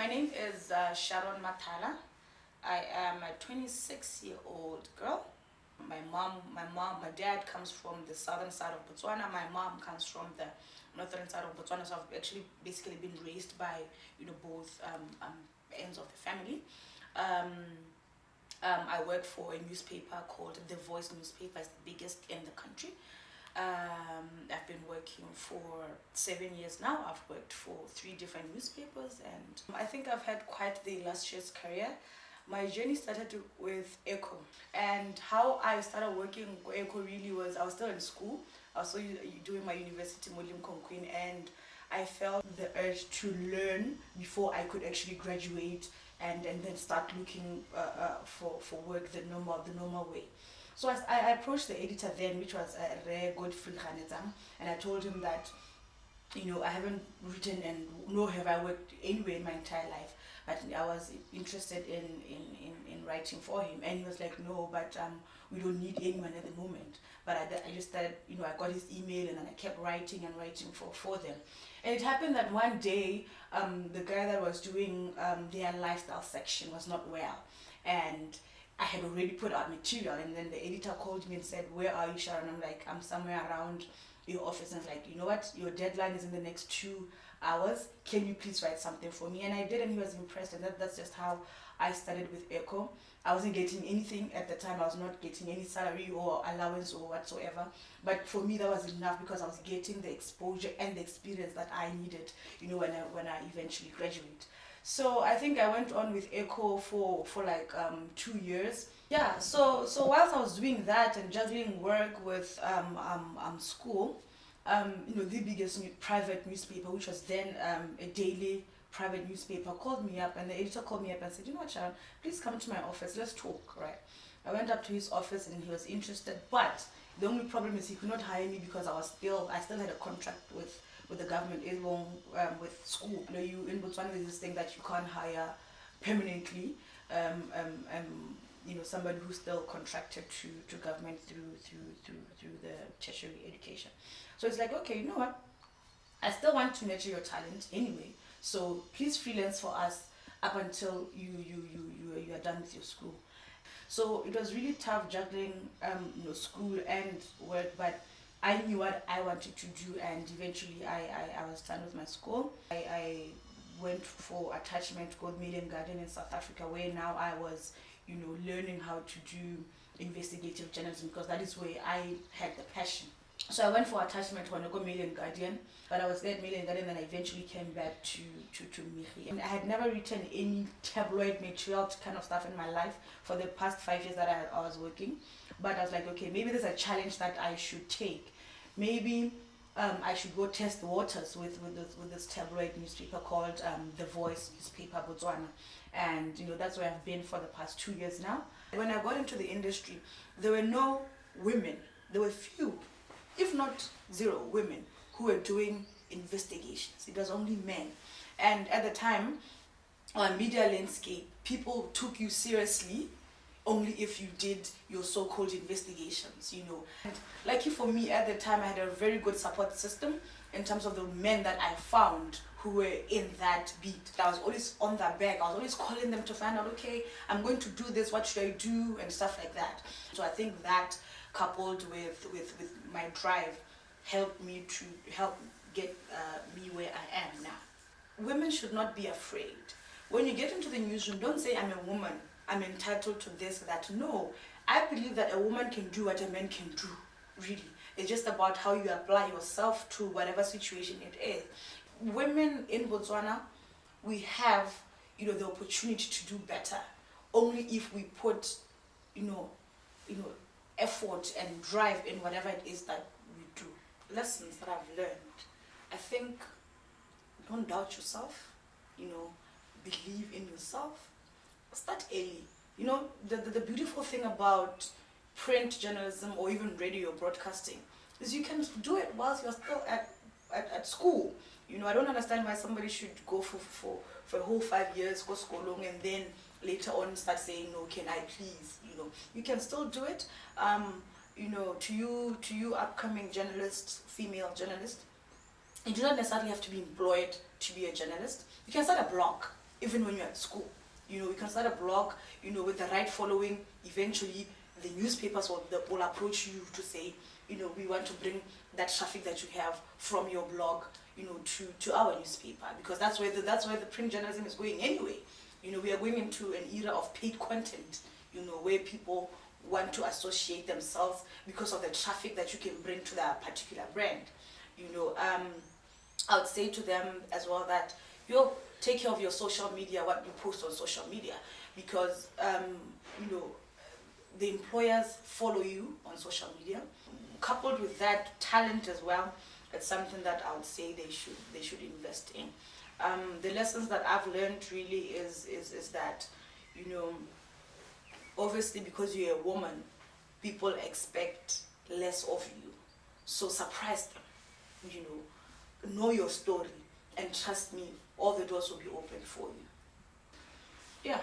My name is Sharon Mathala. I am a 26-year-old girl. My dad comes from the southern side of Botswana. My mom comes from the northern side of Botswana. So I've actually basically been raised by, both ends of the family. I work for a newspaper called The Voice newspaper. It's the biggest in the country. I've been working for 7 years now. I've worked for 3 different newspapers, and I think I've had quite the illustrious career. My journey started with ECHO, and how I started working with ECHO really was I was still in school. I was still doing my university modeling Queen, and I felt the urge to learn before I could actually graduate and then start looking for work the normal way. So I approached the editor then, which was Re Godfrey Khanezam, and I told him that, I haven't written and nor have I worked anywhere in my entire life, but I was interested in writing for him. And he was like, no, but we don't need anyone at the moment. But I just started, I got his email, and then I kept writing and writing for them. And it happened that one day, the guy that was doing their lifestyle section was not well, and I had already put out material, and then the editor called me and said, "Where are you, Sharon?" I'm like, "I'm somewhere around your office." And it's like, "You know what? Your deadline is in the next 2 hours. Can you please write something for me?" And I did, and he was impressed. And that's just how I started with ECHO. I wasn't getting anything at the time. I was not getting any salary or allowance or whatsoever. But for me, that was enough because I was getting the exposure and the experience that I needed, when I eventually graduate. So I think I went on with ECHO for like 2 years. Yeah, so whilst I was doing that and juggling work with school, the biggest private newspaper, which was then a daily private newspaper, called me up, and the editor called me up and said, "You know what, Sharon, please come to my office, let's talk," right? I went up to his office, and he was interested, but the only problem is he could not hire me because I still had a contract with the government, with school. You in Botswana, there's this thing that you can't hire permanently somebody who's still contracted to government through the tertiary education. So it's like, okay, you know what, I still want to nurture your talent anyway, so please freelance for us up until you are done with your school. So it was really tough juggling school and work, but I knew what I wanted to do, and eventually I was done with my school. I went for attachment called Million Garden in South Africa, where now I was learning how to do investigative journalism, because that is where I had the passion. So I went for attachment when I got Million Guardian, but I was there at Million Guardian, and I eventually came back to Michi. And I had never written any tabloid material kind of stuff in my life for the past 5 years that I was working. But I was like, okay, maybe there's a challenge that I should take. Maybe I should go test the waters with this tabloid newspaper called The Voice newspaper, Botswana. And that's where I've been for the past 2 years now. When I got into the industry, there were no women. There were few, if not 0 women who were doing investigations. It was only men. And at the time, on media landscape, people took you seriously only if you did your so-called investigations, And lucky for me, at the time, I had a very good support system in terms of the men that I found who were in that beat. I was always on their back. I was always calling them to find out, okay, I'm going to do this, what should I do, and stuff like that. So I think that, coupled with my drive, helped me to help get me where I am now. Women should not be afraid. When you get into the newsroom, don't say, "I'm a woman, I'm entitled to this, that." No, I believe that a woman can do what a man can do, really. It's just about how you apply yourself to whatever situation it is. Women in Botswana, we have, the opportunity to do better only if we put, effort and drive in whatever it is that we do. Lessons that I've learned, I think, don't doubt yourself, believe in yourself. Start early. The beautiful thing about print journalism or even radio broadcasting is you can do it whilst you're still at school. I don't understand why somebody should go for a whole 5 years, go school long, and then later on start saying, "No, can I please?" You can still do it. To you upcoming journalists, female journalists, you do not necessarily have to be employed to be a journalist. You can start a blog. even when you're at school. You can start a blog, with the right following. Eventually, the newspapers will approach you to say, we want to bring that traffic that you have from your blog, to our newspaper, because that's where the print journalism is going anyway. We are going into an era of paid content, where people want to associate themselves because of the traffic that you can bring to that particular brand. I would say to them as well that you'll take care of your social media, what you post on social media, because the employers follow you on social media. Coupled with that, talent as well, it's something that I would say they should invest in. The lessons that I've learned really is that, obviously because you're a woman, people expect less of you. So surprise them, know your story, and trust me, all the doors will be open for you. Yeah.